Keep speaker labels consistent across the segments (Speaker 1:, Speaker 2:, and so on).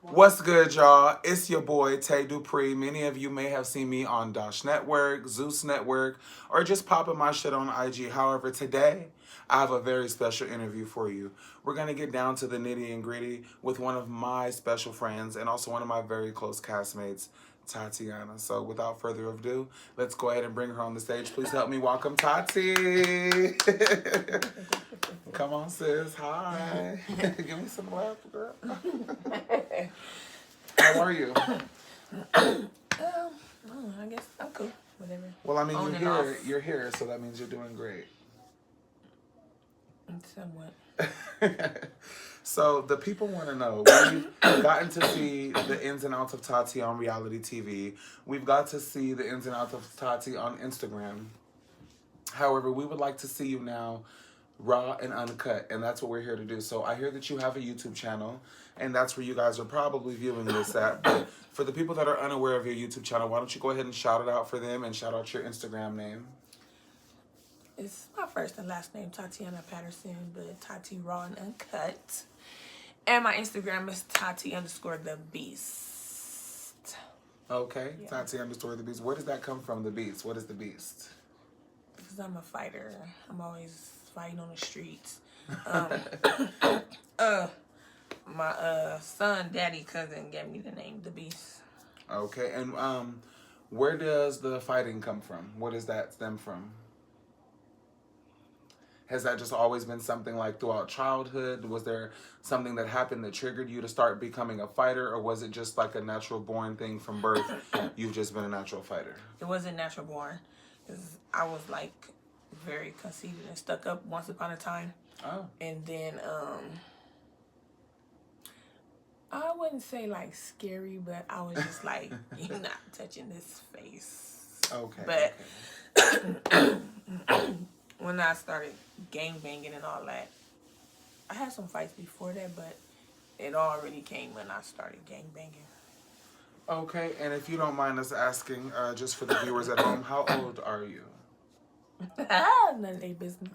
Speaker 1: What's good, y'all? It's your boy, Tae Dupree. Many of you may have seen me on Dosh Network, Zeus Network, or just popping my shit on IG. However, today, I have a very special interview for you. We're going to get down to the nitty and gritty with one of my special friends and also one of my very close castmates, Tatiana. So without further ado, let's go ahead and bring her on the stage. Please help me welcome Tati. Come on, sis. Hi. Give me some love, girl. How are you?
Speaker 2: I guess I'm cool. Whatever.
Speaker 1: Well, I mean,
Speaker 2: On
Speaker 1: you're
Speaker 2: and
Speaker 1: here.
Speaker 2: off.
Speaker 1: You're here, so that means you're doing great.
Speaker 2: Somewhat.
Speaker 1: So the people want to know. We've gotten to see the ins and outs of Tati on reality TV. We've got to see the ins and outs of Tati on Instagram. However, we would like to see you now raw and uncut, and that's what we're here to do. So I hear that you have a YouTube channel, and that's where you guys are probably viewing this at. But for the people that are unaware of your YouTube channel, why don't you go ahead and shout it out for them and shout out your Instagram name?
Speaker 2: It's my first and last name, Tatiana Patterson, but Tati Raw and Uncut. And my Instagram is Tati_the Beast.
Speaker 1: Okay,
Speaker 2: Yeah.
Speaker 1: Tati _ the Beast. Where does that come from, the Beast? What is the Beast?
Speaker 2: Because I'm a fighter. I'm always fighting on the streets. My son, daddy, cousin gave me the name The Beast.
Speaker 1: Okay, and where does the fighting come from? Where does that stem from? Has that just always been something like throughout childhood? Was there something that happened that triggered you to start becoming a fighter, or was it just like a natural born thing from birth? You've just been a natural fighter.
Speaker 2: It wasn't natural born. Because I was like very conceited and stuck up once upon a time.
Speaker 1: Oh.
Speaker 2: And then I wouldn't say like scary, but I was just like, you're not touching this face.
Speaker 1: Okay.
Speaker 2: But when I started gang banging and all that, I had some fights before that, but it already came when I started gang banging.
Speaker 1: Okay, and if you don't mind us asking, just for the viewers at home, how old are you?
Speaker 2: None of their business.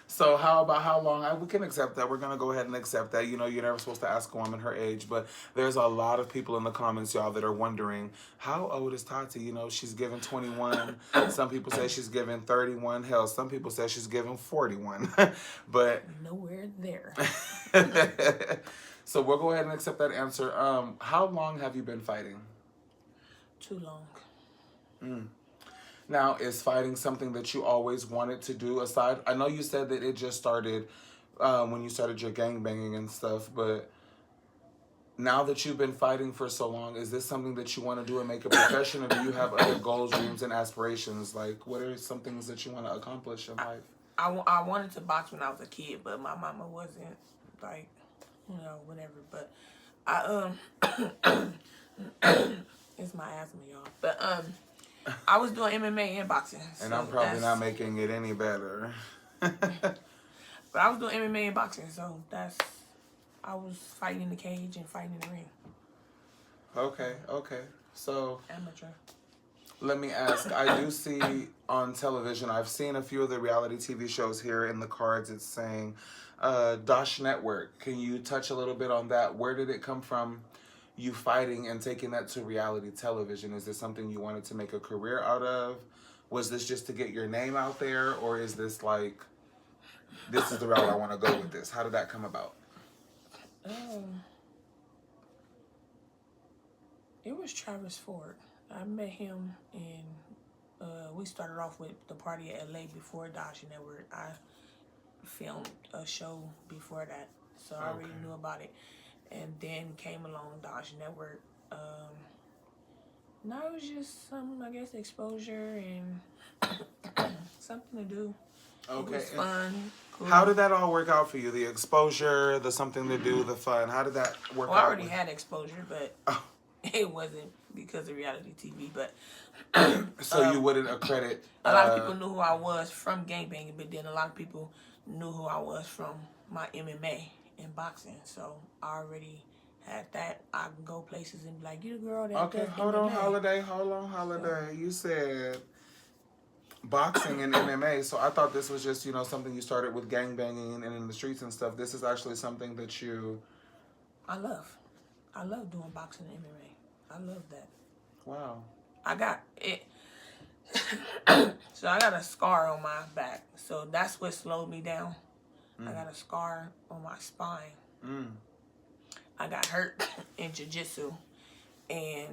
Speaker 1: So how about how long? We can accept that. We're going to go ahead and accept that. You know, you're never supposed to ask a woman her age, but there's a lot of people in the comments, y'all, that are wondering, how old is Tati? You know, she's given 21. Some people say she's given 31. Hell, some people say she's given 41. But
Speaker 2: Nowhere there.
Speaker 1: so we'll go ahead and accept that answer. How long have you been fighting?
Speaker 2: Too long.
Speaker 1: Now, is fighting something that you always wanted to do aside? I know you said that it just started when you started your gangbanging and stuff, but now that you've been fighting for so long, is this something that you want to do and make a profession, or do you have other goals, dreams, and aspirations? Like, what are some things that you want to accomplish in life?
Speaker 2: I wanted to box when I was a kid, but my mama wasn't like, whatever. But it's my asthma, y'all. But I was doing MMA and boxing.
Speaker 1: And
Speaker 2: so
Speaker 1: I'm probably not making it any better.
Speaker 2: But I was doing MMA and boxing, so I was fighting in the cage and fighting in the ring.
Speaker 1: Okay. So
Speaker 2: Amateur.
Speaker 1: let me ask, I do see on television, I've seen a few of the reality TV shows here in the cards. It's saying Dosh Network. Can you touch a little bit on that? Where did it come from, you fighting and taking that to reality television? Is this something you wanted to make a career out of? Was this just to get your name out there? Or is this like, this is the route I want to go with this? How did that come about?
Speaker 2: It was Travis Ford. I met him and we started off with the party at LA before Dosh Network. I filmed a show before that, so I already knew about it. And then came along Dosh Network. Now it was just some, I guess, exposure and something to do.
Speaker 1: Okay.
Speaker 2: It was fun. Cool.
Speaker 1: How did that all work out for you? The exposure, the something to do, the fun. How did that work out?
Speaker 2: Well, I already had exposure, but it wasn't because of reality TV. But
Speaker 1: so you wouldn't accredit.
Speaker 2: A lot of people knew who I was from gangbanging, but then a lot of people knew who I was from my MMA and boxing. So I already had that. I can go places and be like, you the girl that
Speaker 1: Okay,
Speaker 2: does
Speaker 1: hold
Speaker 2: MMA.
Speaker 1: on, holiday. You said boxing and MMA, so I thought this was just, something you started with gangbanging and in the streets and stuff. This is actually something that you
Speaker 2: I love doing boxing and MMA. I love that.
Speaker 1: Wow.
Speaker 2: I got it. So I got a scar on my back. So that's what slowed me down. I got a scar on my spine. I got hurt in jiu-jitsu, and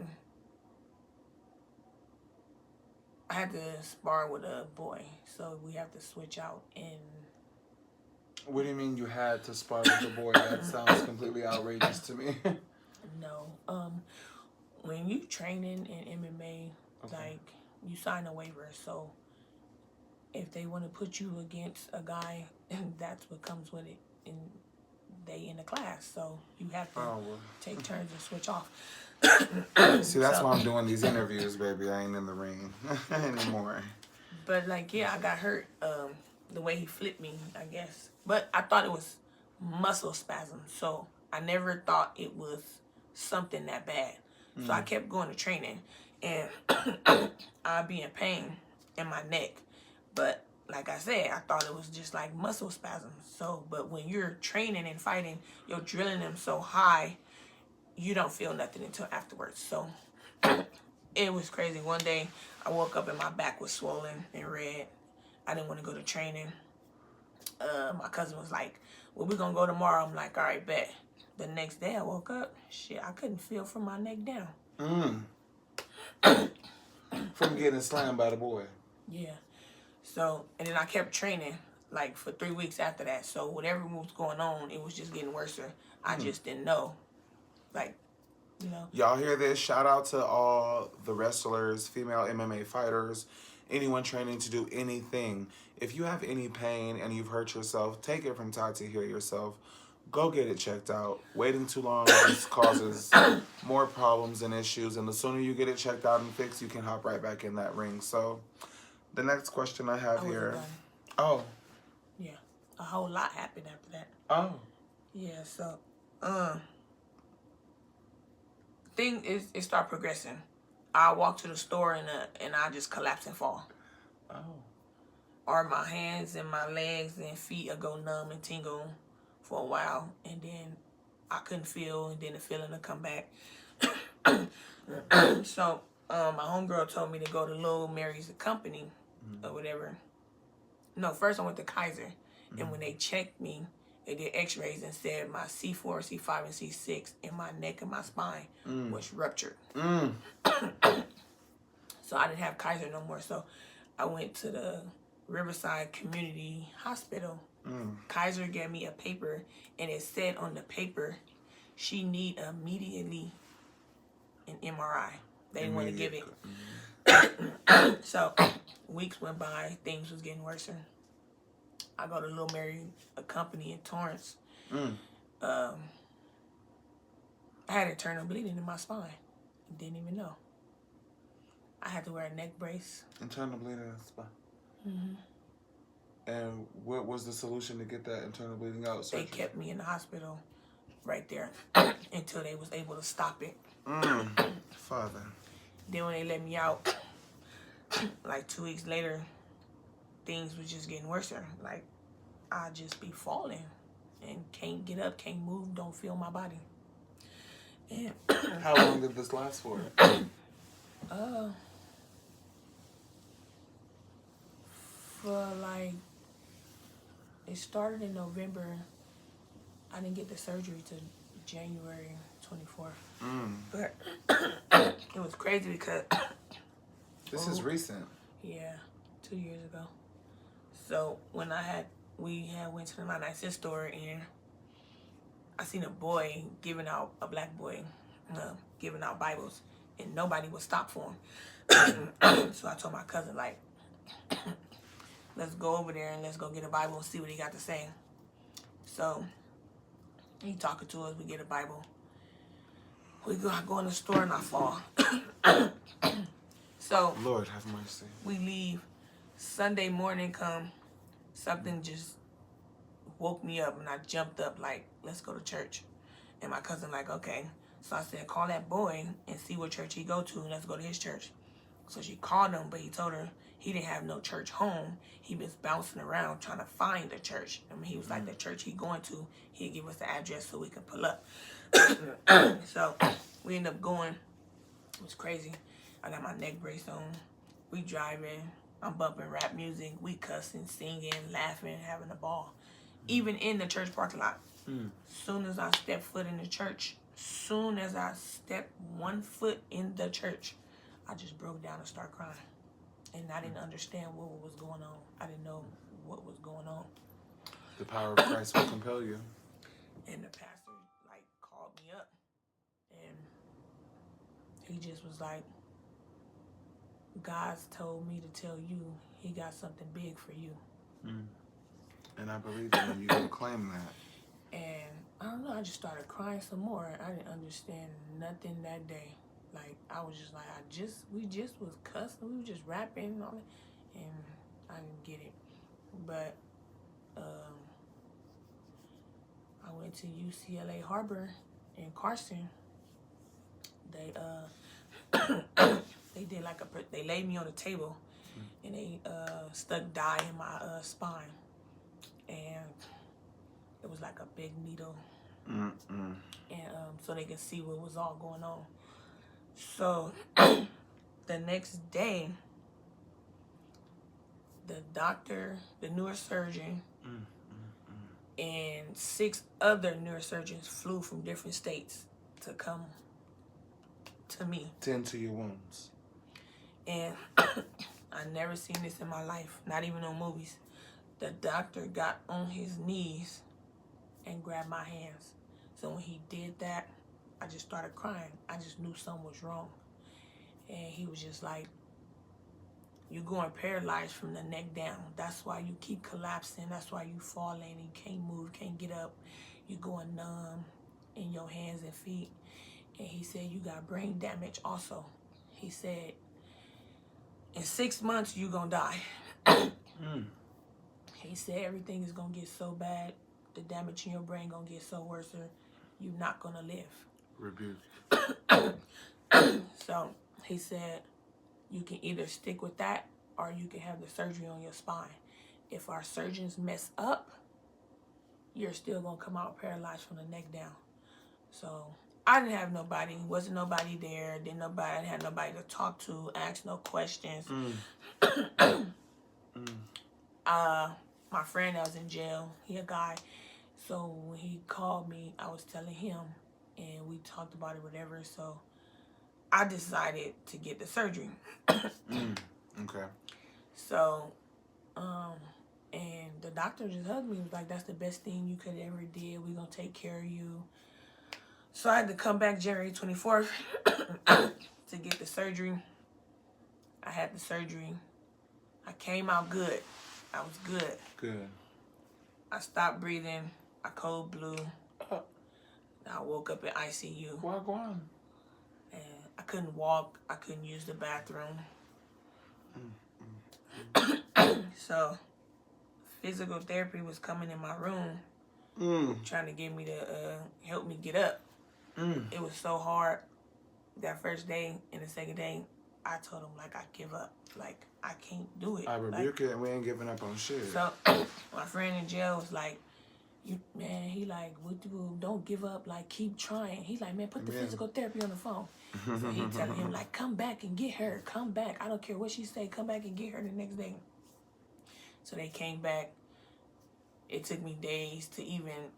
Speaker 2: I had to spar with a boy. So we have to switch out. And
Speaker 1: What do you mean you had to spar with the boy? That sounds completely outrageous to me.
Speaker 2: no, when you training in MMA, like you sign a waiver. So if they want to put you against a guy, that's what comes with it. And they in the class, so you have to take turns and switch off.
Speaker 1: See, that's why I'm doing these interviews, baby. I ain't in the ring anymore.
Speaker 2: But like, yeah, I got hurt. The way he flipped me, I guess. But I thought it was muscle spasm, so I never thought it was something that bad. So I kept going to training, and I'd be in pain in my neck. But like I said, I thought it was just like muscle spasms. So, but when you're training and fighting, you're drilling them so high, you don't feel nothing until afterwards. So it was crazy. One day I woke up and my back was swollen and red. I didn't want to go to training. My cousin was like, well, we're going to go tomorrow. I'm like, all right, bet. The next day I woke up, shit, I couldn't feel from my neck down.
Speaker 1: From getting slammed by the boy.
Speaker 2: Yeah. So, and then I kept training like for 3 weeks after that. So whatever was going on, it was just getting worse. I just didn't know. Like, you know.
Speaker 1: Y'all hear this? Shout out to all the wrestlers, female MMA fighters, anyone training to do anything. If you have any pain and you've hurt yourself, take it from Tae to heal yourself. Go get it checked out. Waiting too long just causes more problems and issues. And the sooner you get it checked out and fixed, you can hop right back in that ring. So the next question I have here. Oh.
Speaker 2: Yeah. A whole lot happened after that.
Speaker 1: Oh.
Speaker 2: Yeah, so it started progressing. I walk to the store and I just collapse and fall.
Speaker 1: Oh.
Speaker 2: Or my hands and my legs and feet will go numb and tingle for a while, and then I couldn't feel, and then the feeling will come back. So my homegirl told me to go to Lil Mary's company or whatever. No, first I went to Kaiser, and when they checked me, they did x-rays and said my C4, C5, and C6 in my neck and my spine was ruptured. So I didn't have Kaiser no more, so I went to the Riverside Community Hospital. Kaiser gave me a paper, and it said on the paper, she need immediately an MRI. They didn't want to give it. So weeks went by, things was getting worse. I go to Lil Mary, a company in Torrance. I had internal bleeding in my spine. Didn't even know. I had to wear a neck brace.
Speaker 1: Internal bleeding in the spine. And what was the solution to get that internal bleeding out?
Speaker 2: They kept me in the hospital right there until they was able to stop it.
Speaker 1: Father.
Speaker 2: Then when they let me out, like 2 weeks later, things was just getting worse. Like, I just be falling and can't get up, can't move, don't feel my body. And
Speaker 1: how long did this last for?
Speaker 2: For like, it started in November. I didn't get the surgery till January 24th. But it was crazy because
Speaker 1: this is recent.
Speaker 2: Yeah, 2 years ago. So when we went to the 996 store, and I seen a boy a black boy giving out Bibles, and nobody would stop for him. So I told my cousin, like, let's go over there and let's go get a Bible and see what he got to say. So he talking to us, we get a Bible. We go in the store and I fall. So
Speaker 1: Lord have mercy.
Speaker 2: We leave. Sunday morning come, something just woke me up, and I jumped up like, let's go to church. And my cousin like, okay. So I said, call that boy and see what church he go to, and let's go to his church. So she called him, but he told her he didn't have no church home. He was bouncing around trying to find a church. I mean, he was like, the church he going to, he'd give us the address so we could pull up. So we ended up going. It was crazy. I got my neck brace on. We driving. I'm bumping rap music. We cussing, singing, laughing, having a ball. Even in the church parking lot. Soon as I stepped foot in the church, soon as I stepped 1 foot in the church, I just broke down and started crying. And I didn't understand what was going on. I didn't know what was going on.
Speaker 1: The power of Christ will compel you.
Speaker 2: And the pastor, like, called me up. And he just was like, God's told me to tell you he got something big for you.
Speaker 1: And I believe that you can claim that.
Speaker 2: And I don't know, I just started crying some more. I didn't understand nothing that day. Like, I was just like, we just was cussing, we were just rapping and all that, and I didn't get it. But I went to UCLA Harbor in Carson. They they did like they laid me on a table, and they stuck dye in my spine, and it was like a big needle, and so they could see what was all going on. So the next day, the doctor, the neurosurgeon, and 6 other neurosurgeons flew from different states to come to me.
Speaker 1: Tend to your wounds.
Speaker 2: And I never seen this in my life, not even on movies. The doctor got on his knees and grabbed my hands. So when he did that, I just started crying. I just knew something was wrong. And he was just like, you're going paralyzed from the neck down. That's why you keep collapsing. That's why you falling. You can't move, can't get up. You're going numb in your hands and feet. And he said, you got brain damage also. He said, in 6 months, you're going to die. He said, everything is going to get so bad. The damage in your brain going to get so worse. You're not going to live.
Speaker 1: Rebuke.
Speaker 2: So he said, you can either stick with that or you can have the surgery on your spine. If our surgeons mess up, you're still going to come out paralyzed from the neck down. So I didn't have nobody. Wasn't nobody there. I didn't have nobody to talk to, ask no questions. My friend that was in jail, he a guy. So when he called me, I was telling him, and we talked about it, whatever. So I decided to get the surgery.
Speaker 1: Okay.
Speaker 2: So, and the doctor just hugged me. He was like, that's the best thing you could ever did. We're going to take care of you. So I had to come back January 24th to get the surgery. I had the surgery. I came out good. I was good.
Speaker 1: Good.
Speaker 2: I stopped breathing. I cold blew. I woke up in ICU.
Speaker 1: Wagwan.
Speaker 2: And I couldn't walk. I couldn't use the bathroom. So physical therapy was coming in my room, trying to get me to help me get up. It was so hard that first day and the second day. I told him, like, I give up. Like, I can't do it.
Speaker 1: I rebuke it, and we ain't giving up on shit.
Speaker 2: So my friend in jail was like, he like, don't give up, like, keep trying. He's like, man, put the physical therapy on the phone. So he telling him, like, come back and get her. Come back. I don't care what she say. Come back and get her the next day. So they came back. It took me days to even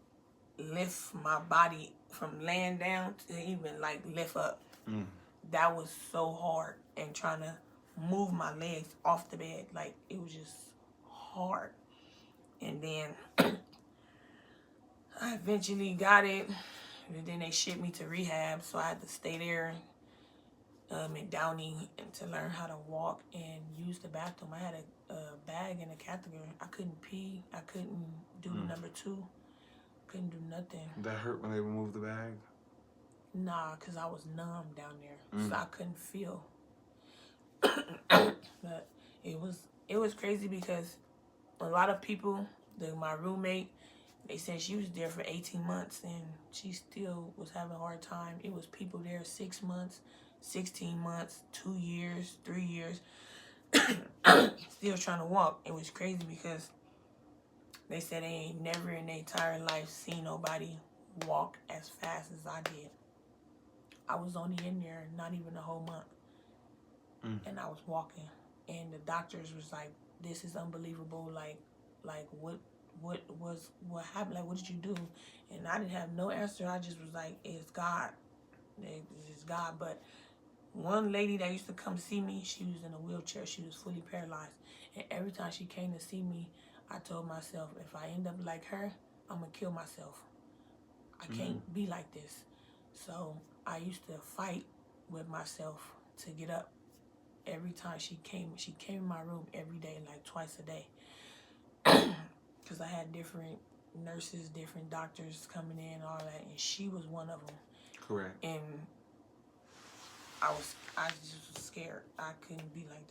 Speaker 2: lift my body from laying down to even, like, lift up. That was so hard. And trying to move my legs off the bed. Like, it was just hard. And then I eventually got it. And then they shipped me to rehab. So I had to stay there in Downey and to learn how to walk and use the bathroom. I had a bag and a catheter. I couldn't pee. I couldn't do number 2. Couldn't do nothing.
Speaker 1: That hurt when they removed the bag?
Speaker 2: Nah, because I was numb down there. So I couldn't feel. But it was crazy because a lot of people, my roommate, they said she was there for 18 months and she still was having a hard time. It was people there 6 months, 16 months, 2 years, 3 years, still trying to walk. It was crazy because they said they ain't never in their entire life seen nobody walk as fast as I did. I was only in there not even a whole month. And I was walking. And the doctors was like, this is unbelievable. Like what happened? Like, what did you do? And I didn't have no answer. I just was like, it's God. It's God. But one lady that used to come see me, she was in a wheelchair. She was fully paralyzed. And every time she came to see me, I told myself, if I end up like her, I'm going to kill myself. I can't be like this. So I used to fight with myself to get up. Every time she came in my room every day, like twice a day. Because I had different nurses, different doctors coming in, all that. And she was one of them.
Speaker 1: Correct.
Speaker 2: And I just was scared. I couldn't be like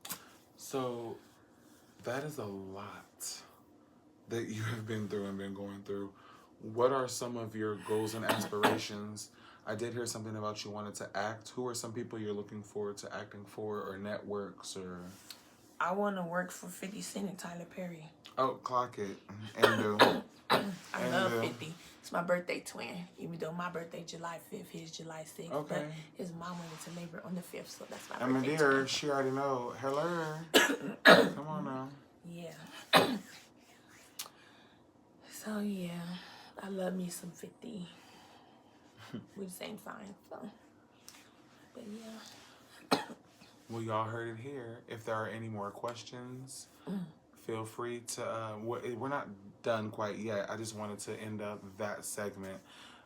Speaker 2: that.
Speaker 1: So that is a lot that you have been through and been going through. What are some of your goals and aspirations? I did hear something about you wanted to act. Who are some people you're looking forward to acting for, or networks, or?
Speaker 2: I want to work for 50 Cent and Tyler Perry.
Speaker 1: Oh, clock it. And
Speaker 2: I love 50. It's my birthday twin. Even though my birthday July 5th, his July 6th.
Speaker 1: Okay.
Speaker 2: But his mom went into labor on the 5th, so that's my
Speaker 1: I mean,
Speaker 2: birthday
Speaker 1: dear,
Speaker 2: twin.
Speaker 1: she already know. Hello. Come on now.
Speaker 2: Yeah. So, yeah. I love me some 50. We're the same sign, so. But, yeah.
Speaker 1: Well, y'all heard it here. If there are any more questions, feel free to. We're not done quite yet. I just wanted to end up that segment.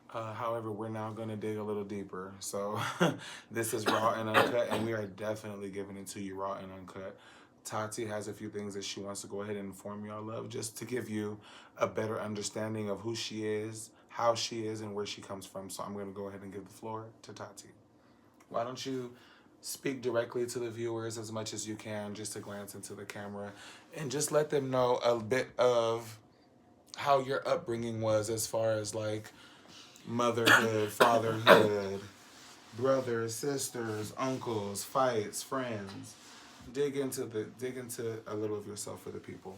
Speaker 1: However, we're now going to dig a little deeper. So this is raw and uncut, and we are definitely giving it to you raw and uncut. Tati has a few things that she wants to go ahead and inform y'all of, just to give you a better understanding of who she is, how she is, and where she comes from. So I'm going to go ahead and give the floor to Tati. Why don't you speak directly to the viewers as much as you can, just to glance into the camera, and just let them know a bit of how your upbringing was, as far as like motherhood, fatherhood, brothers, sisters, uncles, fights, friends. Dig into a little of yourself for the people.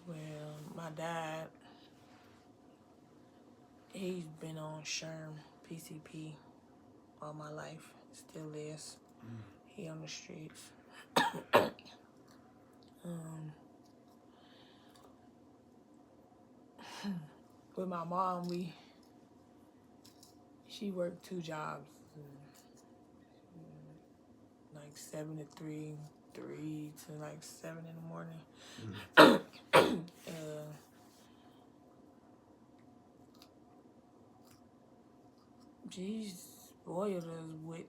Speaker 2: Well, my dad, he's been on Sherm, PCP, all my life. Still is. He on the streets. With my mom, she worked 2 jobs. Like 7 to 3, 3 to like 7 in the morning. She spoiled us with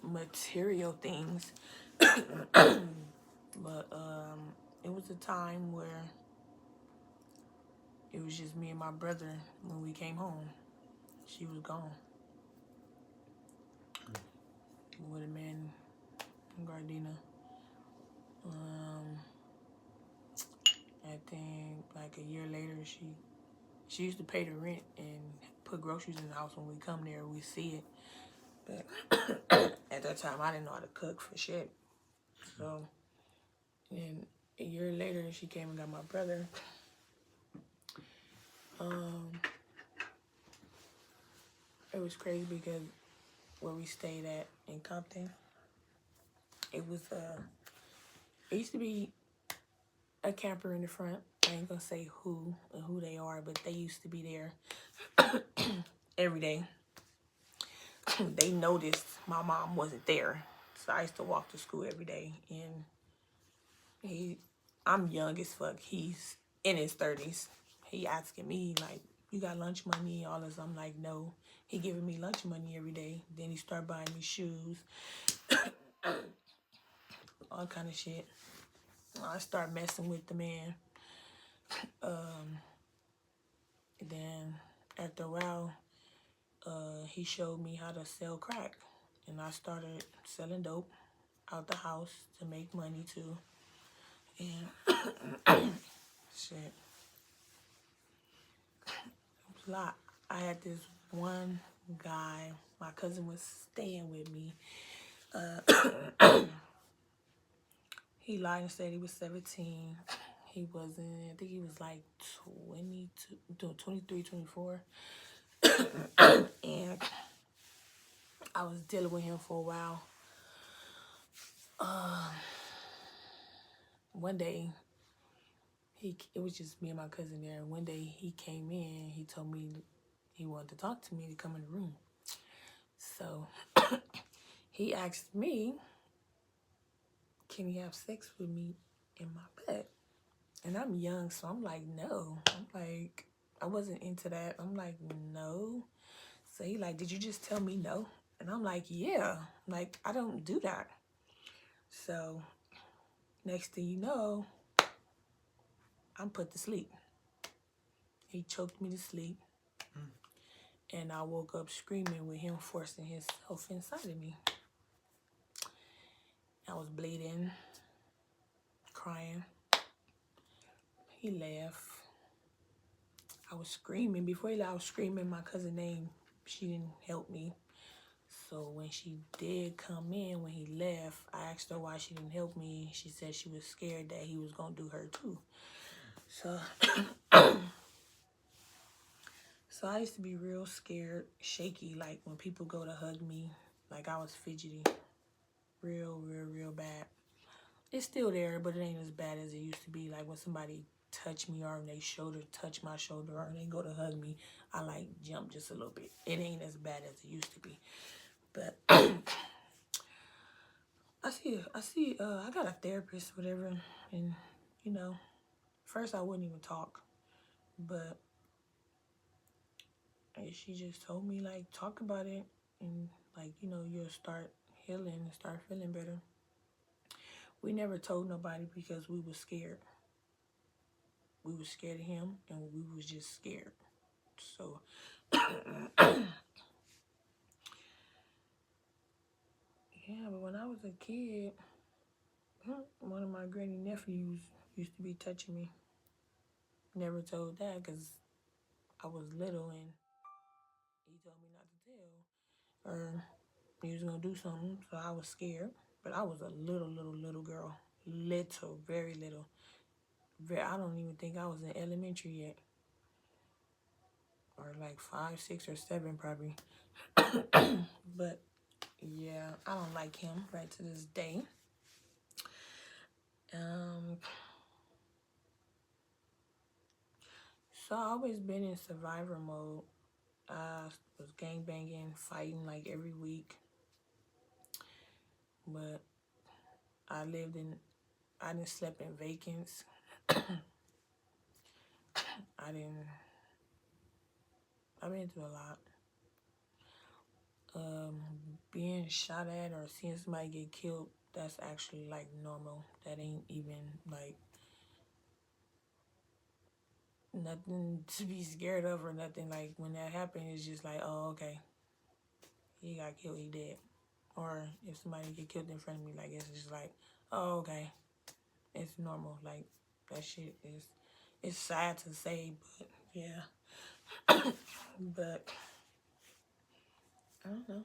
Speaker 2: material things. But it was a time where it was just me and my brother when we came home. She was gone. Would have been Gardena. I think like a year later, she used to pay the rent and put groceries in the house. When we come there, we see it. But at that time, I didn't know how to cook for shit. So, and a year later, she came and got my brother. It was crazy because where we stayed at in Compton, it used to be a camper in the front. I ain't gonna say who and who they are, but they used to be there every day. They noticed my mom wasn't there, so I used to walk to school every day. And I'm young as fuck. He's in his 30s. He asking me like, "You got lunch money?" All this. I'm like, "No." He giving me lunch money every day. Then he start buying me shoes, all kind of shit. I start messing with the man. Then after a while, he showed me how to sell crack, and I started selling dope out the house to make money too. And shit, it was a lot. I had this one guy. My cousin was staying with me. He lied and said he was 17. He wasn't. I think he was like 22, 23, 24. And I was dealing with him for a while. One day, it was just me and my cousin there. One day he came in. He told me he wanted to talk to me to come in the room. So he asked me, "Can he have sex with me in my bed?" And I'm young, so I'm like, no. I'm like, I wasn't into that. I'm like, no. So he like, did you just tell me no? And I'm like, yeah. Like, I don't do that. So next thing you know, I'm put to sleep. He choked me to sleep. And I woke up screaming with him forcing himself inside of me. I was bleeding, crying. He laughed. I was screaming. Before he left, I was screaming my cousin's name. She didn't help me. So when she did come in, when he left, I asked her why she didn't help me. She said she was scared that he was going to do her too. So, so I used to be real scared, shaky, like when people go to hug me, like I was fidgety, real bad. It's still there, but it ain't as bad as it used to be. Like when somebody touch me or they shoulder touch my shoulder or they go to hug me, I like jump just a little bit. It ain't as bad as it used to be. But I got a therapist, whatever, and you know, first I wouldn't even talk, but she just told me like talk about it and like you'll start healing and start feeling better. We never told nobody because we were scared. We were scared of him, and we was just scared. So, yeah, but when I was a kid, one of my granny nephews used to be touching me. Never told that because I was little and he told me not to tell. Or he was gonna do something, so I was scared. But I was a little girl. Little, very little. I don't even think I was in elementary yet. Or like 5, 6, or 7 probably. But yeah, I don't like him right to this day. So I always been in survivor mode. I was gang banging, fighting like every week. But I didn't sleep in vacants. I've been through a lot. Being shot at or seeing somebody get killed, that's actually like normal. That ain't even like nothing to be scared of or nothing. Like when that happened, it's just like, oh, okay, he got killed, he dead. Or if somebody get killed in front of me, like it's just like, oh, okay, it's normal. Like that shit is, it's sad to say, but yeah. But I don't know.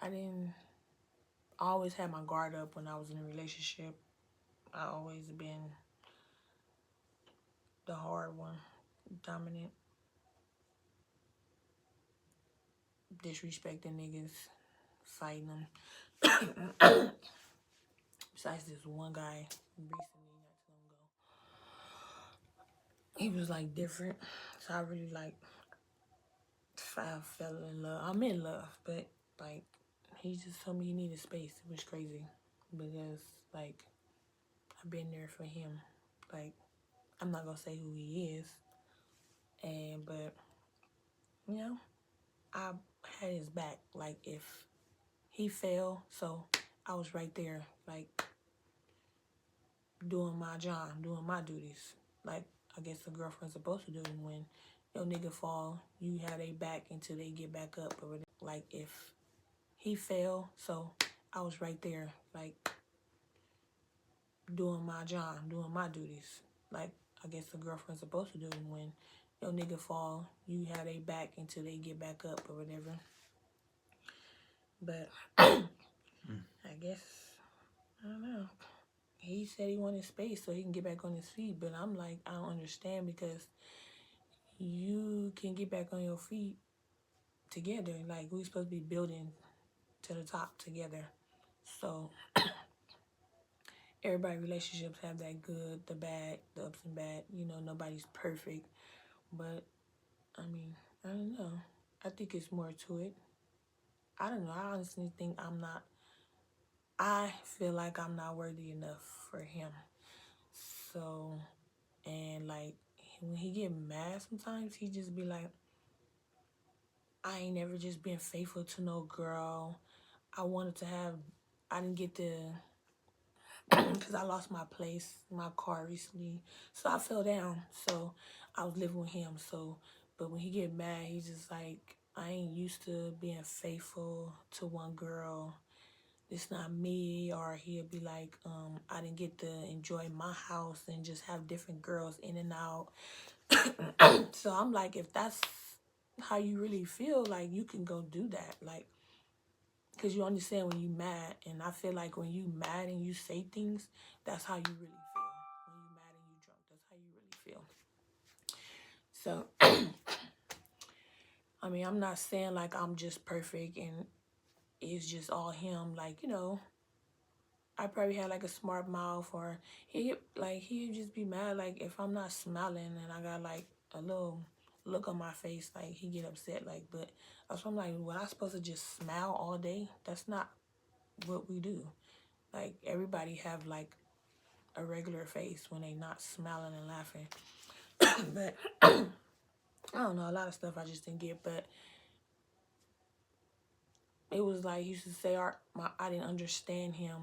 Speaker 2: I didn't always have my guard up when I was in a relationship. I always been the hard one, dominant, disrespecting niggas, fighting them. Besides this one guy recently, not too long ago, he was like different. So I really like, I fell in love. I'm in love, but like, he just told me he needed space. It was crazy because like, I've been there for him. Like, I'm not gonna say who he is, but you know, I had his back. Like if he fell, so I was right there, like doing my job, doing my duties. Like I guess a girlfriend's supposed to do when your nigga fall, you have their back until they get back up or whatever. Like if he fell, so I was right there, like doing my job, doing my duties. Like I guess the girlfriend's supposed to do. When your nigga fall, you have they back until they get back up or whatever. But I guess, I don't know. He said he wanted space so he can get back on his feet, but I'm like, I don't understand, because you can get back on your feet together. Like, we supposed to be building to the top together. So everybody relationships have that good, the bad, the ups and bad. You know, nobody's perfect. But I mean, I don't know. I think it's more to it. I don't know. I honestly think I feel like I'm not worthy enough for him. So, and like, when he get mad sometimes, he just be like, I ain't never just been faithful to no girl. I wanted to have, I didn't get to, because I lost my place, my car recently. So I fell down. So I was living with him. So, but when he get mad, he's just like, I ain't used to being faithful to one girl. It's not me. Or he'll be like, I didn't get to enjoy my house and just have different girls in and out. So I'm like, if that's how you really feel, like, you can go do that. Like, because you understand when you mad. And I feel like when you mad and you say things, that's how you really feel. When you mad and you drunk, that's how you really feel. So, I mean, I'm not saying like I'm just perfect and it's just all him. Like, you know, I probably had like a smart mouth, or he'd just be mad. Like, if I'm not smiling and I got like a little look on my face, like, he get upset. Like, but so I'm like, was I supposed to just smile all day? That's not what we do. Like, everybody have like a regular face when they not smiling and laughing. But I don't know, a lot of stuff I just didn't get. But it was like, he used to say I didn't understand him.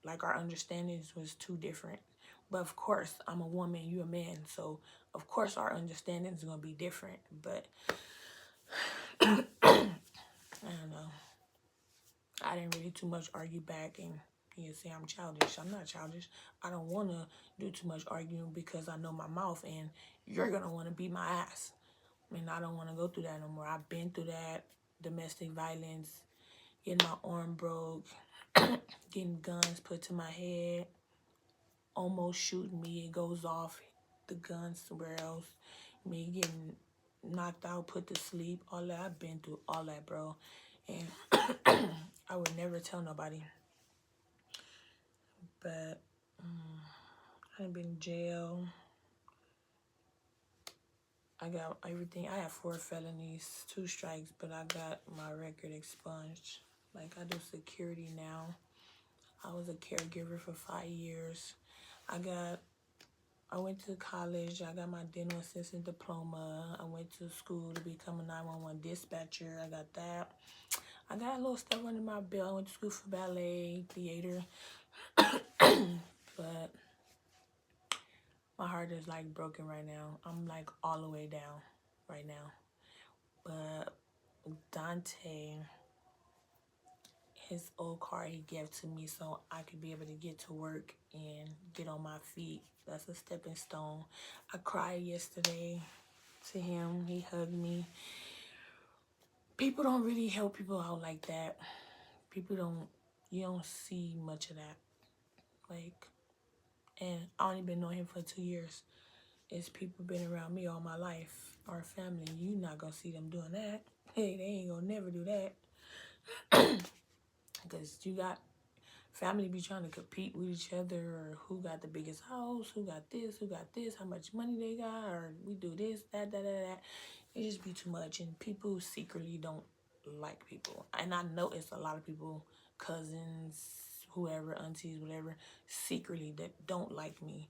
Speaker 2: Like, our understandings was too different. But of course, I'm a woman, you a man, so of course our understandings are gonna be different. But I don't know. I didn't really too much argue back, and he'd say I'm childish. I'm not childish. I don't want to do too much arguing because I know my mouth, and you're gonna want to beat my ass. I mean, I don't want to go through that no more. I've been through that. Domestic violence, getting my arm broke, getting guns put to my head, almost shooting me. It goes off, the gun somewhere else. Me getting knocked out, put to sleep, all that. I've been through all that, bro. And I would never tell nobody. But I've been in jail. I got everything. I have 4 felonies, 2 strikes, but I got my record expunged. Like, I do security now. I was a caregiver for 5 years. I went to college. I got my dental assistant diploma. I went to school to become a 911 dispatcher. I got that. I got a little stuff under my belt. I went to school for ballet, theater. But my heart is like broken right now. I'm like all the way down right now. But Dontae, his old car he gave to me so I could be able to get to work and get on my feet. That's a stepping stone. I cried yesterday to him. He hugged me. People don't really help people out like that. You don't see much of that. Like, and I only been knowing him for 2 years. It's people been around me all my life. Our family, you not gonna see them doing that. Hey, they ain't gonna never do that. Because you got family be trying to compete with each other, or who got the biggest house, who got this, how much money they got, or we do this, that. It just be too much, and people secretly don't like people. And I know it's a lot of people, cousins, whoever, aunties, whatever, secretly that don't like me,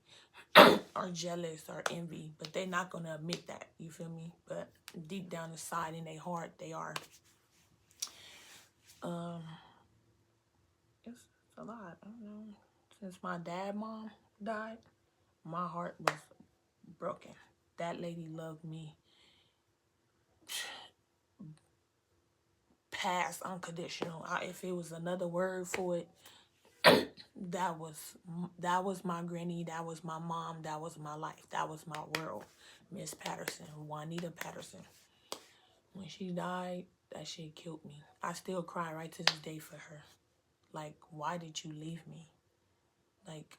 Speaker 2: are jealous or envy, but they're not gonna admit that. You feel me? But deep down inside in their heart, they are. It's a lot. I don't know. Since my mom died, my heart was broken. That lady loved me past unconditional. If it was another word for it, that was my granny, that was my mom, that was my life, that was my world. Miss Patterson, Juanita Patterson. When she died, that shit killed me. I still cry right to this day for her. Like, why did you leave me? Like,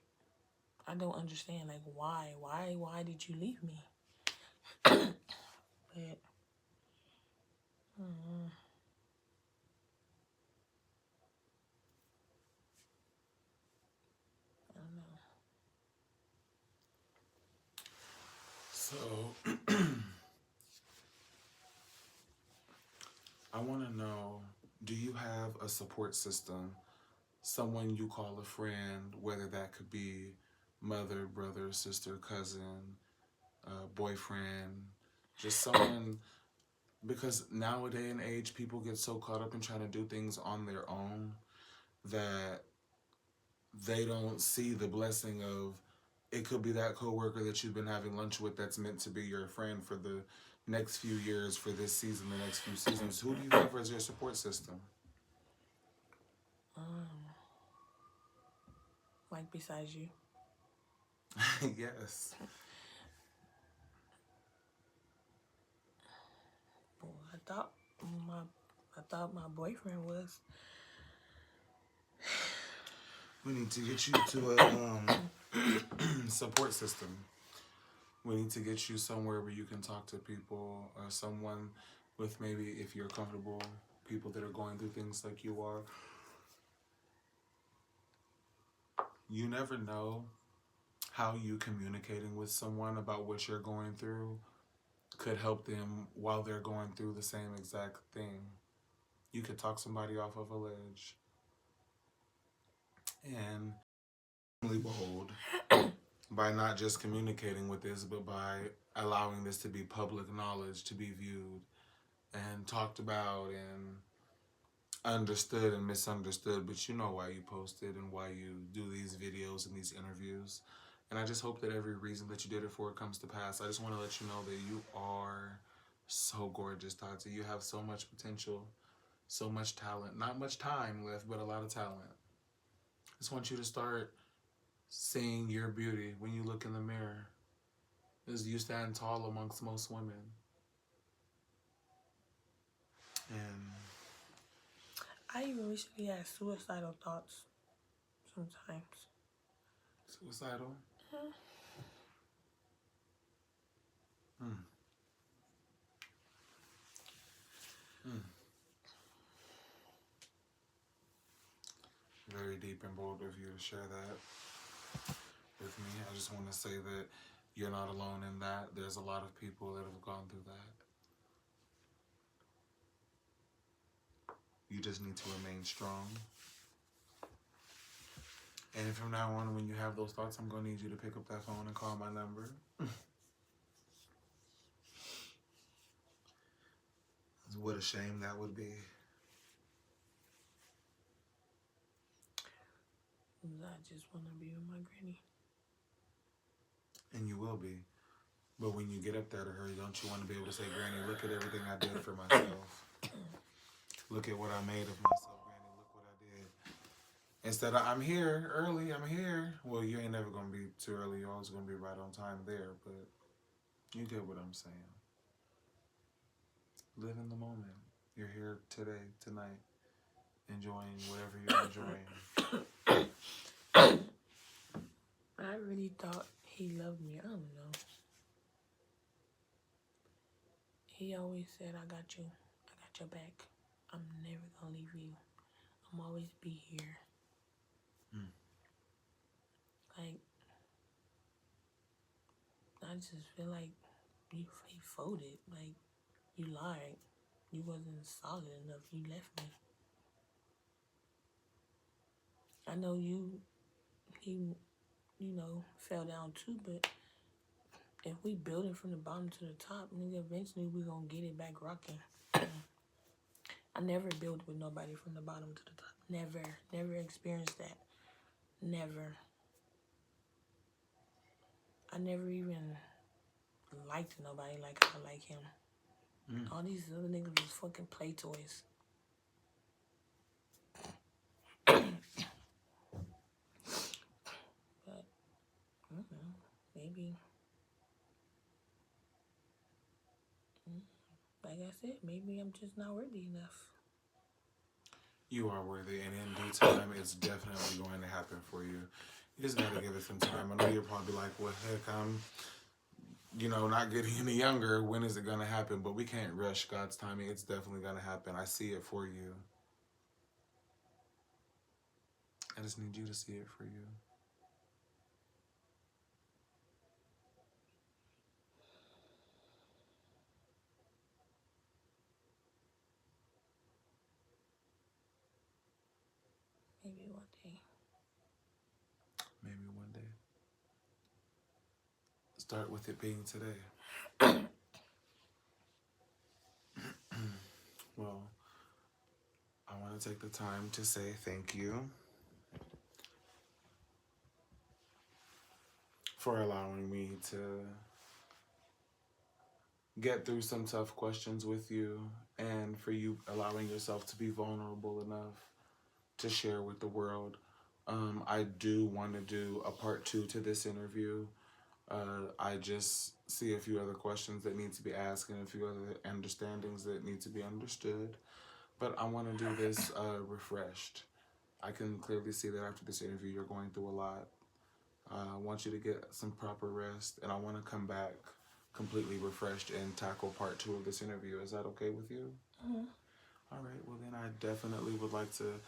Speaker 2: I don't understand. Like, why did you leave me? But I don't know.
Speaker 1: So I want to know, do you have a support system? Someone you call a friend, whether that could be mother, brother, sister, cousin, boyfriend, just someone, because nowadays and age people get so caught up in trying to do things on their own that they don't see the blessing of, it could be that coworker that you've been having lunch with that's meant to be your friend for the next few years, for this season, the next few seasons. Who do you have as your support system?
Speaker 2: Like, besides you.
Speaker 1: Yes.
Speaker 2: Well, my I thought my boyfriend was.
Speaker 1: We need to get you to a support system. We need to get you somewhere where you can talk to people, or someone with, maybe if you're comfortable, people that are going through things like you are. You never know how you communicating with someone about what you're going through could help them while they're going through the same exact thing. You could talk somebody off of a ledge. And really bold by not just communicating with this, but by allowing this to be public knowledge, to be viewed and talked about and understood and misunderstood. But you know why you post it and why you do these videos and these interviews. And I just hope that every reason that you did it for comes to pass. I just want to let you know that you are so gorgeous, Tati. You have so much potential, so much talent. Not much time left, but a lot of talent. I just want you to start seeing your beauty when you look in the mirror. Because you stand tall amongst most women. And
Speaker 2: I even recently had suicidal thoughts sometimes.
Speaker 1: suicidal. Mm. Mm. Very deep and bold of you to share that with me. I just want to say that you're not alone in that. There's a lot of people that have gone through that. You just need to remain strong. And from now on, when you have those thoughts, I'm going to need you to pick up that phone and call my number. What a shame that would be.
Speaker 2: I just want to be with my granny.
Speaker 1: And you will be. But when you get up there to her, don't you want to be able to say, Granny, look at everything I did for myself. Look at what I made of myself, Granny. Look what I did. Instead of, I'm here early, I'm here. Well, you ain't never going to be too early. You're always going to be right on time there. But you get what I'm saying. Live in the moment. You're here today, tonight, enjoying whatever you're enjoying.
Speaker 2: I really thought he loved me. I don't know. He always said, I got you. I got your back. I'm never going to leave you. I'm always be here.
Speaker 1: Mm.
Speaker 2: Like, I just feel like he folded. Like, you lied. You wasn't solid enough. You left me. I know he, fell down too, but if we build it from the bottom to the top, nigga, eventually we gonna get it back rocking. I never built with nobody from the bottom to the top. Never. Never experienced that. Never. I never even liked nobody like I like him.
Speaker 1: Mm.
Speaker 2: All these other niggas was fucking play toys. maybe, like I said, maybe I'm just not worthy enough.
Speaker 1: You are worthy, and in due time, it's definitely going to happen for you. You just got to give it some time. I know you're probably like, well, heck, I'm, not getting any younger. When is it going to happen? But we can't rush God's timing. It's definitely going to happen. I see it for you. I just need you to see it for you.
Speaker 2: Maybe one day.
Speaker 1: Maybe one day. Start with it being today. Well, I want to take the time to say thank you for allowing me to get through some tough questions with you, and for you allowing yourself to be vulnerable enough to share with the world. I do want to do a part 2 to this interview. I just see a few other questions that need to be asked and a few other understandings that need to be understood. But I want to do this refreshed. I can clearly see that after this interview, you're going through a lot. I want you to get some proper rest, and I want to come back completely refreshed and tackle part 2 of this interview. Is that okay with you?
Speaker 2: Mm-hmm.
Speaker 1: All right, well, then I definitely would like to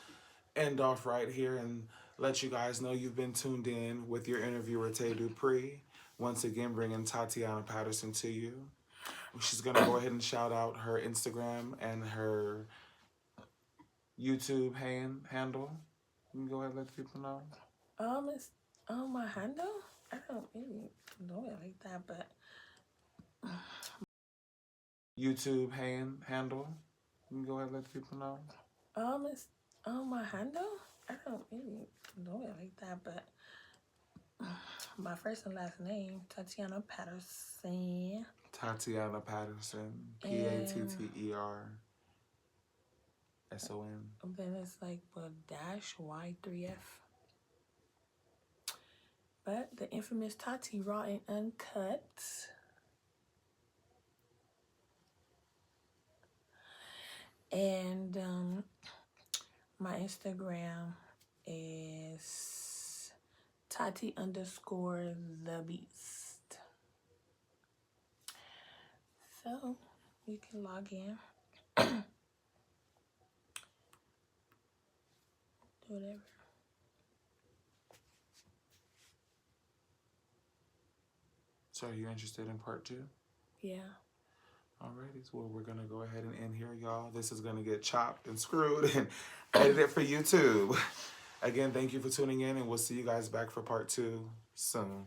Speaker 1: end off right here and let you guys know you've been tuned in with your interviewer, Tae Dupree. Once again, bringing Tatiana Patterson to you. She's going to go ahead and shout out her Instagram and her YouTube handle. You can go ahead and let the people know.
Speaker 2: It's on my handle. I don't really know it like that, but
Speaker 1: YouTube handle. You can go ahead and let the people know.
Speaker 2: it's on my handle. I don't really know it like that, but my first and last name, Tatiana Patterson.
Speaker 1: Tatiana Patterson. Patterson.
Speaker 2: Then it's like a dash Y3F. But the infamous Tati, raw and uncut. And my Instagram is Tati_the Beast. So you can log in. Do whatever.
Speaker 1: So are you interested in part 2?
Speaker 2: Yeah.
Speaker 1: Alrighty, so we're going to go ahead and end here, y'all. This is going to get chopped and screwed and edited for YouTube. Again, thank you for tuning in, and we'll see you guys back for part 2 soon.